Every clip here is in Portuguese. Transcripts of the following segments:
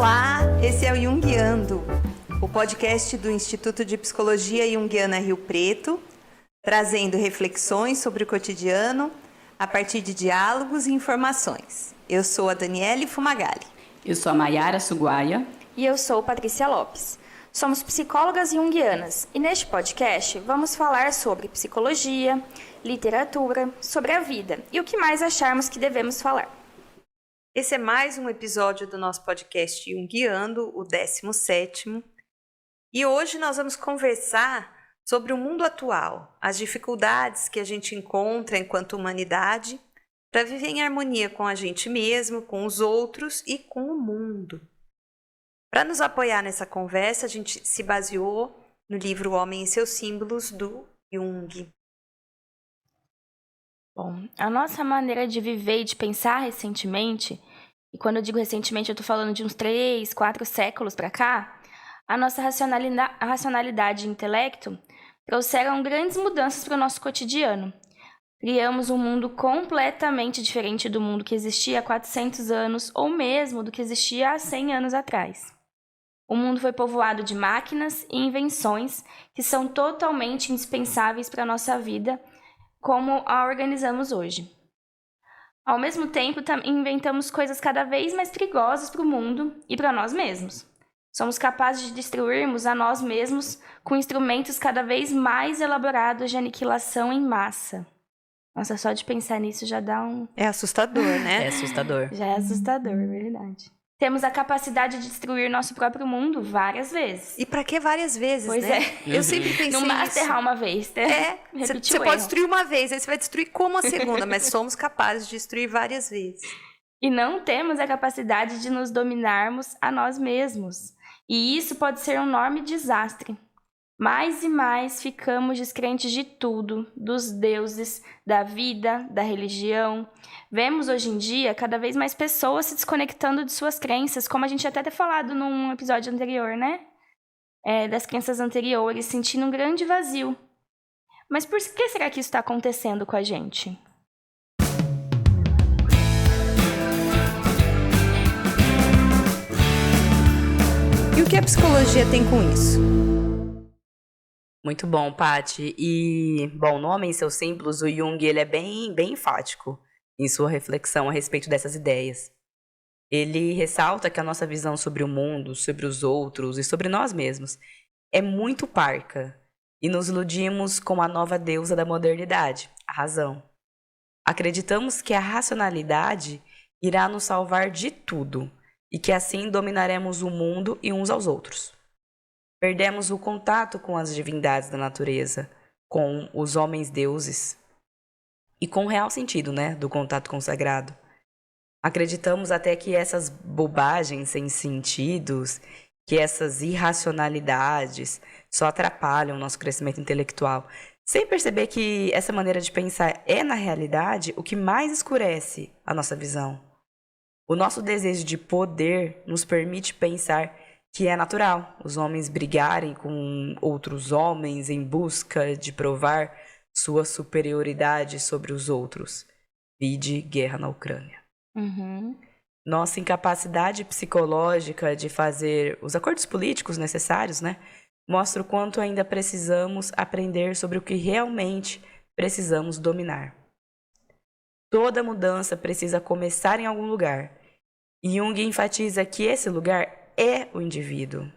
Olá, esse é o Jungiando, o podcast do Instituto de Psicologia Jungiana Rio Preto, trazendo reflexões sobre o cotidiano a partir de diálogos e informações. Eu sou a Daniele Fumagalli. Eu sou a Maiara Suguaia. E eu sou Patrícia Lopes. Somos psicólogas junguianas e neste podcast vamos falar sobre psicologia, literatura, sobre a vida e o que mais acharmos que devemos falar. Esse é mais um episódio do nosso podcast Jungiando, o 17º. E hoje nós vamos conversar sobre o mundo atual, as dificuldades que a gente encontra enquanto humanidade para viver em harmonia com a gente mesmo, com os outros e com o mundo. Para nos apoiar nessa conversa, a gente se baseou no livro O Homem e seus Símbolos, do Jung. Bom, a nossa maneira de viver e de pensar recentemente, e quando eu digo recentemente eu estou falando de uns 3, 4 séculos para cá, a nossa racionalidade e intelecto trouxeram grandes mudanças para o nosso cotidiano. Criamos um mundo completamente diferente do mundo que existia há 400 anos ou mesmo do que existia há 100 anos atrás. O mundo foi povoado de máquinas e invenções que são totalmente indispensáveis para a nossa vida, como a organizamos hoje. Ao mesmo tempo, inventamos coisas cada vez mais perigosas para o mundo e para nós mesmos. Somos capazes de destruirmos a nós mesmos com instrumentos cada vez mais elaborados de aniquilação em massa. Nossa, só de pensar nisso já dá um... É assustador, né? É assustador. Já é assustador, é verdade. Temos a capacidade de destruir nosso próprio mundo várias vezes. E para que várias vezes, pois né? É. Eu sempre pensei Não basta errar uma vez, né? Você pode destruir uma vez, aí você vai destruir como a segunda, mas somos capazes de destruir várias vezes. E não temos a capacidade de nos dominarmos a nós mesmos. E isso pode ser um enorme desastre. Mais e mais ficamos descrentes de tudo, dos deuses, da vida, da religião. Vemos hoje em dia cada vez mais pessoas se desconectando de suas crenças, como a gente até ter falado num episódio anterior, né? Das crenças anteriores, sentindo um grande vazio. Mas por que será que isso está acontecendo com a gente? E o que a psicologia tem com isso? Muito bom, Paty. E, bom, no Homem e seus Símbolos, o Jung ele é bem enfático em sua reflexão a respeito dessas ideias. Ele ressalta que a nossa visão sobre o mundo, sobre os outros e sobre nós mesmos é muito parca e nos iludimos com a nova deusa da modernidade, a razão. Acreditamos que a racionalidade irá nos salvar de tudo e que assim dominaremos o mundo e uns aos outros. Perdemos o contato com as divindades da natureza, com os homens deuses e com o real sentido, do contato com o sagrado. Acreditamos até que essas bobagens sem sentidos, que essas irracionalidades só atrapalham o nosso crescimento intelectual, sem perceber que essa maneira de pensar é, na realidade, o que mais escurece a nossa visão. O nosso desejo de poder nos permite pensar que é natural os homens brigarem com outros homens em busca de provar sua superioridade sobre os outros. Vide guerra na Ucrânia. Nossa incapacidade psicológica de fazer os acordos políticos necessários, mostra o quanto ainda precisamos aprender sobre o que realmente precisamos dominar. Toda mudança precisa começar em algum lugar. E Jung enfatiza que esse lugar é o indivíduo.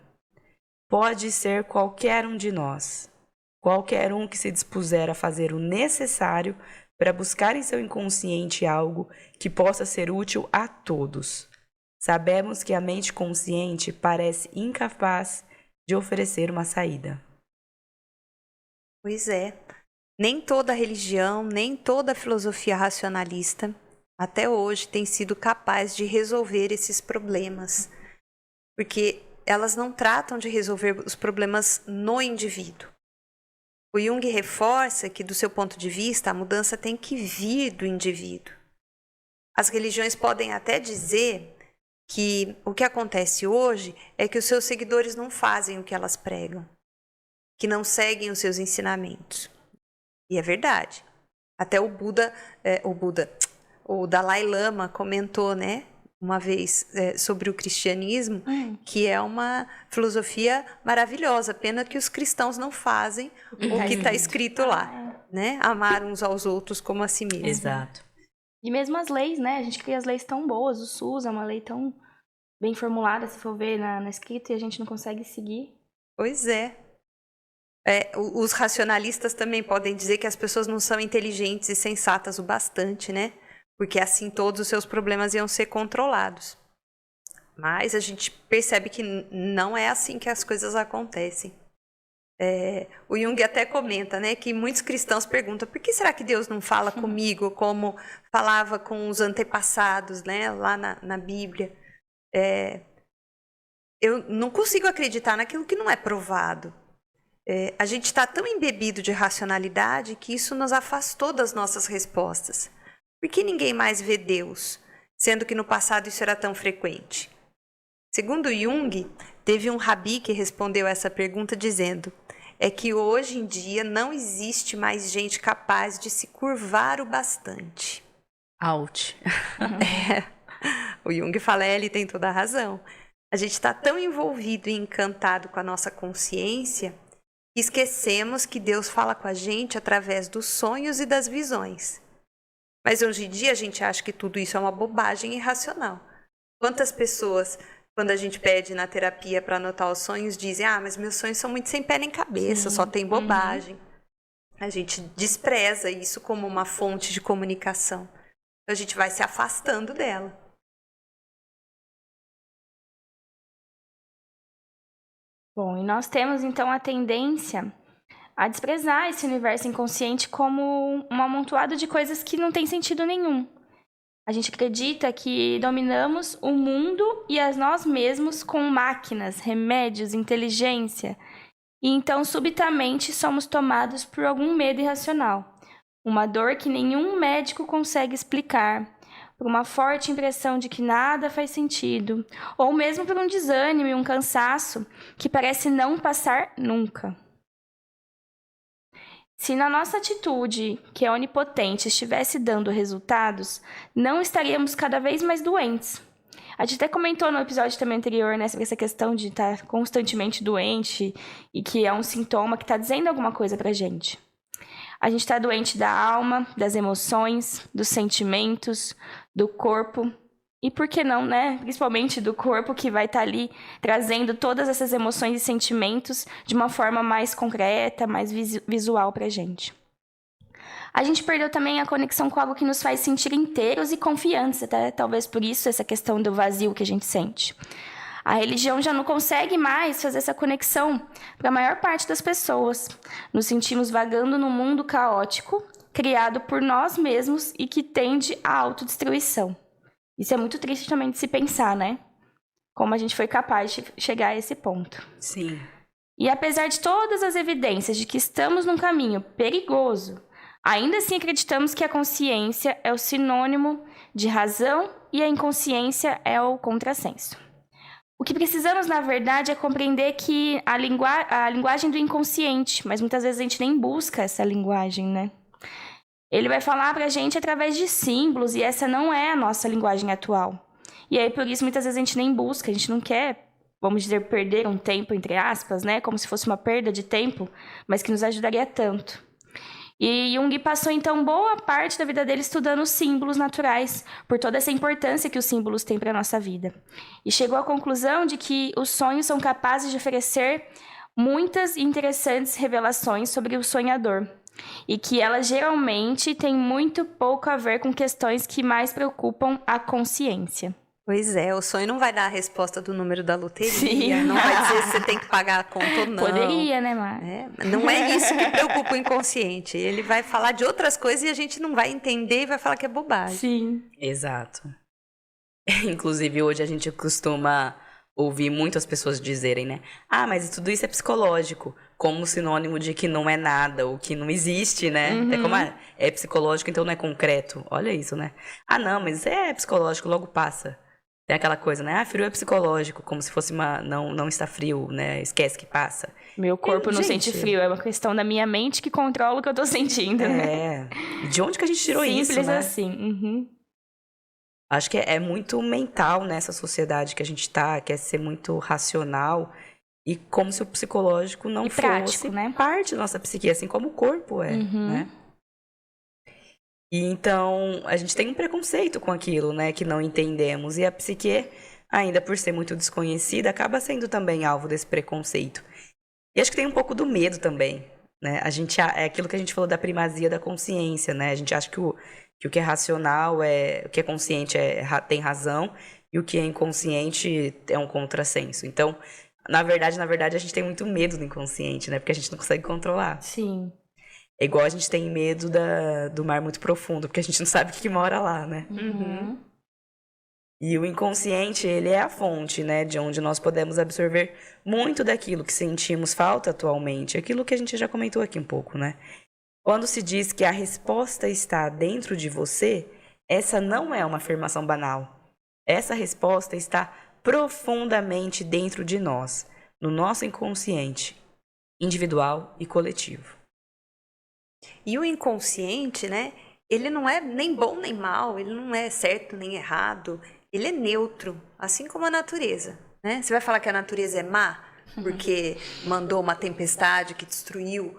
Pode ser qualquer um de nós. Qualquer um que se dispuser a fazer o necessário para buscar em seu inconsciente algo que possa ser útil a todos. Sabemos que a mente consciente parece incapaz de oferecer uma saída. Pois é. Nem toda religião, nem toda filosofia racionalista, até hoje, tem sido capaz de resolver esses problemas. Porque elas não tratam de resolver os problemas no indivíduo. O Jung reforça que, do seu ponto de vista, a mudança tem que vir do indivíduo. As religiões podem até dizer que o que acontece hoje é que os seus seguidores não fazem o que elas pregam, que não seguem os seus ensinamentos. E é verdade. Até o Dalai Lama comentou, uma vez sobre o cristianismo, que é uma filosofia maravilhosa, pena que os cristãos não fazem o que está escrito lá, né? Amar uns aos outros como a si mesmo. Exato. E mesmo as leis, né? A gente cria as leis tão boas, o SUS é uma lei tão bem formulada, se for ver na escrita, e a gente não consegue seguir. Pois é. Os racionalistas também podem dizer que as pessoas não são inteligentes e sensatas o bastante, né? Porque assim todos os seus problemas iam ser controlados. Mas a gente percebe que não é assim que as coisas acontecem. O Jung até comenta, né, que muitos cristãos perguntam: por que será que Deus não fala comigo como falava com os antepassados, né, lá na Bíblia? Eu não consigo acreditar naquilo que não é provado. A gente está tão embebido de racionalidade que isso nos afastou das nossas respostas. Por que ninguém mais vê Deus, sendo que no passado isso era tão frequente? Segundo Jung, teve um rabi que respondeu essa pergunta dizendo: é que hoje em dia não existe mais gente capaz de se curvar o bastante. Ouch. O Jung fala, ele tem toda a razão. A gente está tão envolvido e encantado com a nossa consciência que esquecemos que Deus fala com a gente através dos sonhos e das visões. Mas hoje em dia a gente acha que tudo isso é uma bobagem irracional. Quantas pessoas, quando a gente pede na terapia para anotar os sonhos, dizem: mas meus sonhos são muito sem pé nem cabeça, só tem bobagem. A gente despreza isso como uma fonte de comunicação. A gente vai se afastando dela. Bom, e nós temos então a tendência a desprezar esse universo inconsciente como um amontoado de coisas que não tem sentido nenhum. A gente acredita que dominamos o mundo e a nós mesmos com máquinas, remédios, inteligência. E então, subitamente, somos tomados por algum medo irracional. Uma dor que nenhum médico consegue explicar, por uma forte impressão de que nada faz sentido, ou mesmo por um desânimo e um cansaço que parece não passar nunca. Se na nossa atitude, que é onipotente, estivesse dando resultados, não estaríamos cada vez mais doentes. A gente até comentou no episódio também anterior, né, sobre essa questão de estar constantemente doente e que é um sintoma que está dizendo alguma coisa pra gente. A gente está doente da alma, das emoções, dos sentimentos, do corpo. E por que não, né? Principalmente do corpo, que vai estar ali trazendo todas essas emoções e sentimentos de uma forma mais concreta, mais visual pra gente. A gente perdeu também a conexão com algo que nos faz sentir inteiros e confiantes, até talvez por isso essa questão do vazio que a gente sente. A religião já não consegue mais fazer essa conexão para a maior parte das pessoas. Nos sentimos vagando num mundo caótico, criado por nós mesmos e que tende à autodestruição. Isso é muito triste também de se pensar, né? Como a gente foi capaz de chegar a esse ponto. Sim. E apesar de todas as evidências de que estamos num caminho perigoso, ainda assim acreditamos que a consciência é o sinônimo de razão e a inconsciência é o contrassenso. O que precisamos, na verdade, é compreender que a linguagem do inconsciente, mas muitas vezes a gente nem busca essa linguagem, né? Ele vai falar pra gente através de símbolos e essa não é a nossa linguagem atual. E aí, por isso, muitas vezes a gente nem busca, a gente não quer, vamos dizer, perder um tempo, entre aspas, né? Como se fosse uma perda de tempo, mas que nos ajudaria tanto. E Jung passou, então, boa parte da vida dele estudando os símbolos naturais, por toda essa importância que os símbolos têm para a nossa vida. E chegou à conclusão de que os sonhos são capazes de oferecer muitas e interessantes revelações sobre o sonhador, e que elas geralmente têm muito pouco a ver com questões que mais preocupam a consciência. Pois é, o sonho não vai dar a resposta do número da loteria, Sim. Não vai dizer se você tem que pagar a conta ou não. Poderia, né, Mar? Não é isso que preocupa o inconsciente. Ele vai falar de outras coisas e a gente não vai entender e vai falar que é bobagem. Sim. Exato. Inclusive, hoje a gente costuma ouvir muitas pessoas dizerem, né? Mas tudo isso é psicológico, como sinônimo de que não é nada, ou que não existe, né? Uhum. É como, é psicológico, então não é concreto. Olha isso, né? Não, mas é psicológico, logo passa. Tem aquela coisa, né? Frio é psicológico, como se fosse não está frio, né? Esquece que passa. Meu corpo não gente, sente frio, é uma questão da minha mente que controla o que eu tô sentindo, né? De onde que a gente tirou isso, né? Simples assim. Uhum. Acho que é muito mental nessa sociedade que a gente tá, quer ser muito racional, e como se o psicológico não fosse prático, né? parte da nossa psique, assim como o corpo é, né? E então, a gente tem um preconceito com aquilo, né, que não entendemos. E a psique, ainda por ser muito desconhecida, acaba sendo também alvo desse preconceito. E acho que tem um pouco do medo também, né? É aquilo que a gente falou da primazia da consciência, né? A gente acha que o que é racional, o que é consciente tem razão, e o que é inconsciente é um contrassenso. Então, na verdade, a gente tem muito medo do inconsciente, né? Porque a gente não consegue controlar. Sim. É igual a gente tem medo do mar muito profundo, porque a gente não sabe o que mora lá, né? E o inconsciente, ele é a fonte, né? De onde nós podemos absorver muito daquilo que sentimos falta atualmente. Aquilo que a gente já comentou aqui um pouco, né? Quando se diz que a resposta está dentro de você, essa não é uma afirmação banal. Essa resposta está profundamente dentro de nós, no nosso inconsciente, individual e coletivo. E o inconsciente, né? Ele não é nem bom nem mal, ele não é certo nem errado, ele é neutro, assim como a natureza, né? Você vai falar que a natureza é má porque mandou uma tempestade que destruiu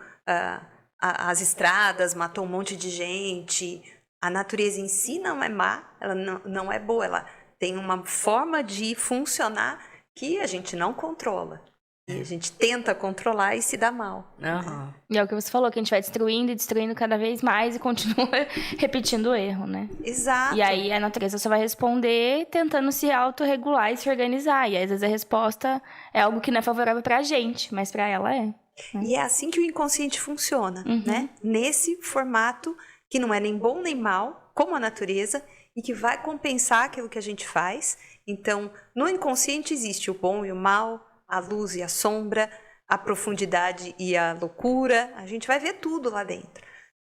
as estradas, matou um monte de gente. A natureza em si não é má, ela não é boa, ela tem uma forma de funcionar que a gente não controla. E a gente tenta controlar e se dá mal. Uhum. E é o que você falou, que a gente vai destruindo e destruindo cada vez mais e continua repetindo o erro, né? Exato. E aí a natureza só vai responder tentando se autorregular e se organizar. E aí, às vezes a resposta é algo que não é favorável pra gente, mas pra ela é. E é assim que o inconsciente funciona, né? Nesse formato que não é nem bom nem mal, como a natureza, e que vai compensar aquilo que a gente faz. Então, no inconsciente existe o bom e o mal, a luz e a sombra, a profundidade e a loucura. A gente vai ver tudo lá dentro.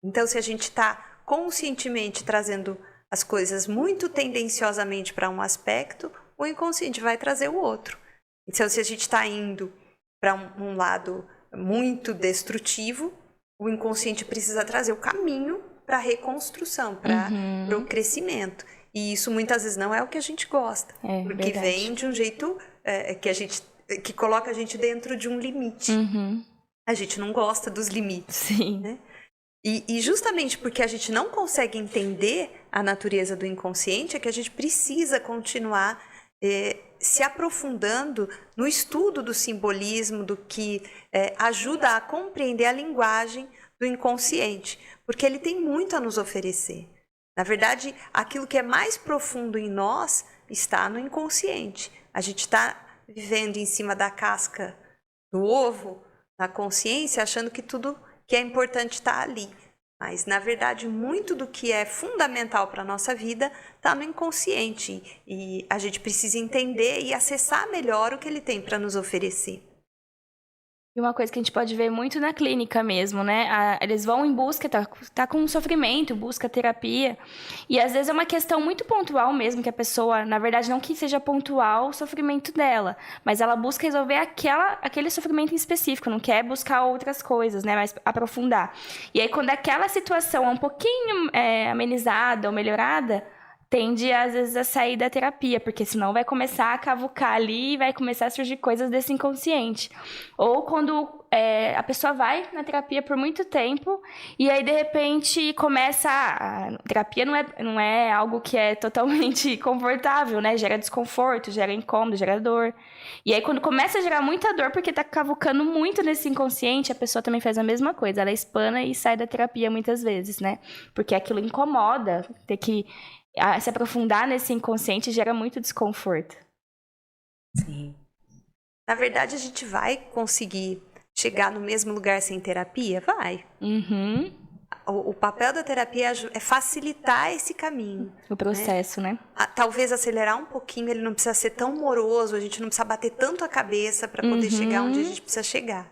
Então, se a gente está conscientemente trazendo as coisas muito tendenciosamente para um aspecto, o inconsciente vai trazer o outro. Então, se a gente está indo para um lado muito destrutivo, o inconsciente precisa trazer o caminho para a reconstrução, para o crescimento. E isso muitas vezes não é o que a gente gosta, porque verdade. vem de um jeito que coloca a gente dentro de um limite. A gente não gosta dos limites. Sim. Né? E justamente porque a gente não consegue entender a natureza do inconsciente, é que a gente precisa continuar se aprofundando no estudo do simbolismo, do que ajuda a compreender a linguagem do inconsciente, porque ele tem muito a nos oferecer. Na verdade, aquilo que é mais profundo em nós está no inconsciente. A gente está vivendo em cima da casca do ovo, na consciência, achando que tudo que é importante está ali. Mas, na verdade, muito do que é fundamental para a nossa vida está no inconsciente. E a gente precisa entender e acessar melhor o que ele tem para nos oferecer. E uma coisa que a gente pode ver muito na clínica mesmo, né? Eles vão em busca, tá com sofrimento, busca terapia. E às vezes é uma questão muito pontual mesmo, que a pessoa, na verdade, não que seja pontual o sofrimento dela, mas ela busca resolver aquele sofrimento em específico, não quer buscar outras coisas, né? Mas aprofundar. E aí, quando aquela situação é um pouquinho amenizada ou melhorada, tende, às vezes, a sair da terapia, porque senão vai começar a cavucar ali e vai começar a surgir coisas desse inconsciente. Ou quando a pessoa vai na terapia por muito tempo e aí, de repente, começa... A terapia não é algo que é totalmente confortável, né? Gera desconforto, gera incômodo, gera dor. E aí, quando começa a gerar muita dor, porque tá cavucando muito nesse inconsciente, a pessoa também faz a mesma coisa. Ela espana e sai da terapia muitas vezes, né? Porque aquilo incomoda, ter que se aprofundar nesse inconsciente gera muito desconforto. Sim. Na verdade, a gente vai conseguir chegar no mesmo lugar sem terapia? Vai. O papel da terapia é facilitar esse caminho. O processo, né? Talvez acelerar um pouquinho, ele não precisa ser tão moroso, a gente não precisa bater tanto a cabeça para poder chegar onde a gente precisa chegar.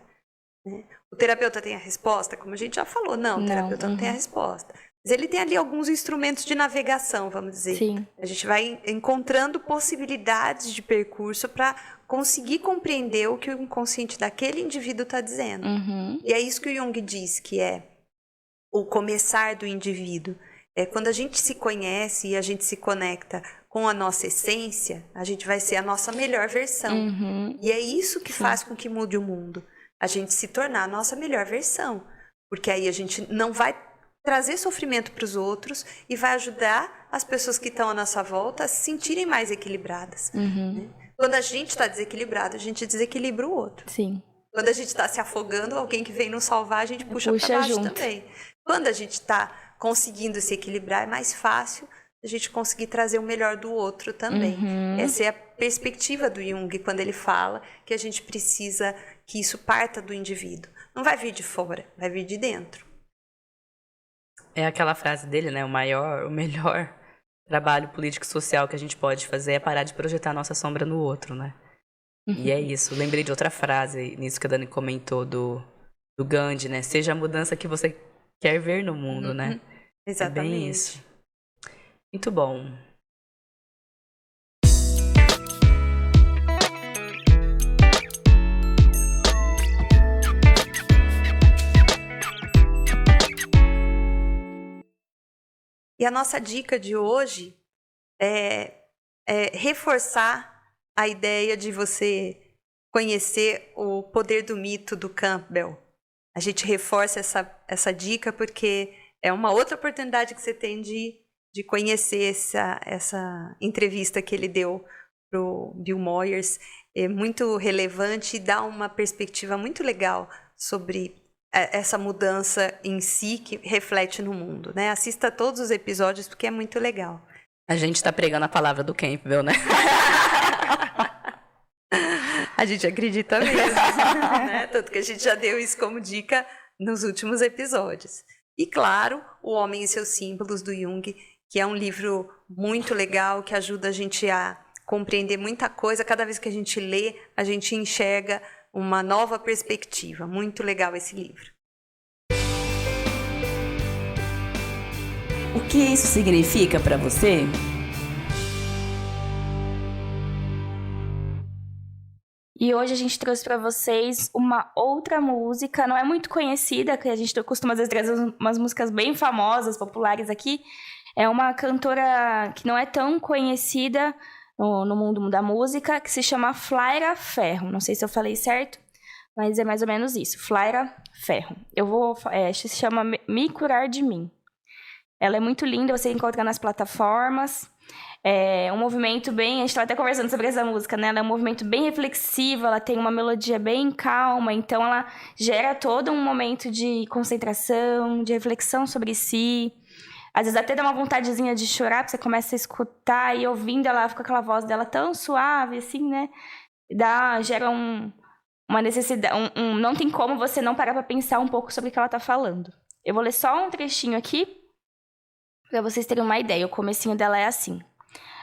Né? O terapeuta tem a resposta? Como a gente já falou, não, o terapeuta não tem a resposta. Mas ele tem ali alguns instrumentos de navegação, vamos dizer. Sim. A gente vai encontrando possibilidades de percurso para conseguir compreender o que o inconsciente daquele indivíduo está dizendo. E é isso que o Jung diz, que é o começar do indivíduo. Quando a gente se conhece e a gente se conecta com a nossa essência, a gente vai ser a nossa melhor versão. E é isso que faz com que mude o mundo. A gente se tornar a nossa melhor versão. Porque aí a gente não vai trazer sofrimento para os outros e vai ajudar as pessoas que estão à nossa volta a se sentirem mais equilibradas. Né? Quando a gente está desequilibrado, a gente desequilibra o outro. Sim. Quando a gente está se afogando, alguém que vem nos salvar, a gente puxa para baixo junto. Também. Quando a gente está conseguindo se equilibrar, é mais fácil a gente conseguir trazer o melhor do outro também. Essa é a perspectiva do Jung, quando ele fala que a gente precisa que isso parta do indivíduo. Não vai vir de fora, vai vir de dentro. É aquela frase dele, né? O melhor trabalho político e social que a gente pode fazer é parar de projetar a nossa sombra no outro, né? E é isso. Lembrei de outra frase nisso que a Dani comentou do Gandhi, né? Seja a mudança que você quer ver no mundo, né? Exatamente. É bem isso. Muito bom. E a nossa dica de hoje é reforçar a ideia de você conhecer o poder do mito do Campbell. A gente reforça essa dica porque é uma outra oportunidade que você tem de conhecer essa entrevista que ele deu para o Bill Moyers. É muito relevante e dá uma perspectiva muito legal sobre essa mudança em si que reflete no mundo, né? Assista todos os episódios porque é muito legal. A gente tá pregando a palavra do Campbell, né? A gente acredita mesmo, né? Tanto que a gente já deu isso como dica nos últimos episódios. E claro, O Homem e Seus Símbolos, do Jung, que é um livro muito legal, que ajuda a gente a compreender muita coisa. Cada vez que a gente lê, a gente enxerga uma nova perspectiva. Muito legal esse livro. O que isso significa para você? E hoje a gente trouxe para vocês uma outra música, não é muito conhecida, que a gente costuma às vezes trazer umas músicas bem famosas, populares aqui. É uma cantora que não é tão conhecida no mundo da música, que se chama Flaira Ferro. Não sei se eu falei certo, mas é mais ou menos isso, Flaira Ferro. Se chama Me Curar de Mim. Ela é muito linda, você encontra nas plataformas. É um movimento bem... A gente estava até conversando sobre essa música, né? Ela é um movimento bem reflexivo, ela tem uma melodia bem calma, então ela gera todo um momento de concentração, de reflexão sobre si. Às vezes até dá uma vontadezinha de chorar, porque você começa a escutar e ouvindo ela com aquela voz dela tão suave, assim, né? Gera uma necessidade... não tem como você não parar para pensar um pouco sobre o que ela tá falando. Eu vou ler só um trechinho aqui, para vocês terem uma ideia. O comecinho dela é assim.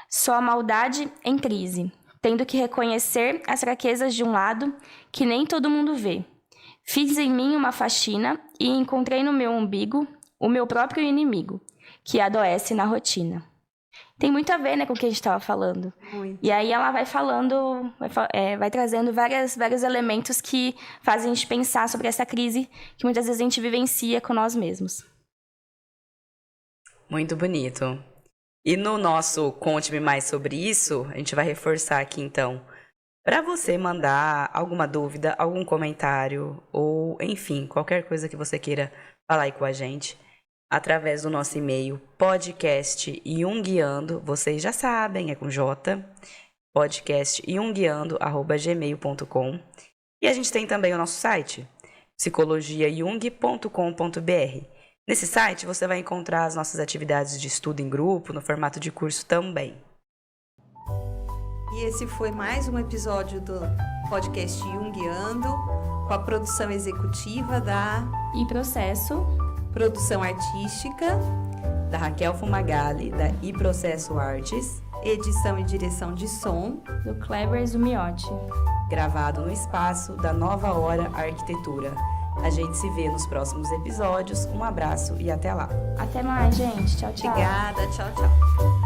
Só a maldade em crise, tendo que reconhecer as fraquezas de um lado que nem todo mundo vê. Fiz em mim uma faxina e encontrei no meu umbigo o meu próprio inimigo, que adoece na rotina. Tem muito a ver, né, com o que a gente estava falando. Muito. E aí ela vai falando, vai trazendo vários elementos que fazem a gente pensar sobre essa crise que muitas vezes a gente vivencia com nós mesmos. Muito bonito. E no nosso Conte-me Mais sobre isso, a gente vai reforçar aqui então, para você mandar alguma dúvida, algum comentário, ou enfim, qualquer coisa que você queira falar aí com a gente, através do nosso e-mail podcastjunguiando, vocês já sabem, é com J, podcastjunguiando@gmail.com. E a gente tem também o nosso site, psicologiajung.com.br. Nesse site você vai encontrar as nossas atividades de estudo em grupo, no formato de curso também. E esse foi mais um episódio do podcast Junguiando, com a produção executiva da iProcesso, produção artística da Raquel Fumagalli, da iProcesso Artes, edição e direção de som do Kleber Zumiotti, gravado no espaço da Nova Hora Arquitetura. A gente se vê nos próximos episódios. Um abraço e até lá. Até mais, gente. Tchau, tchau. Obrigada. Tchau, tchau.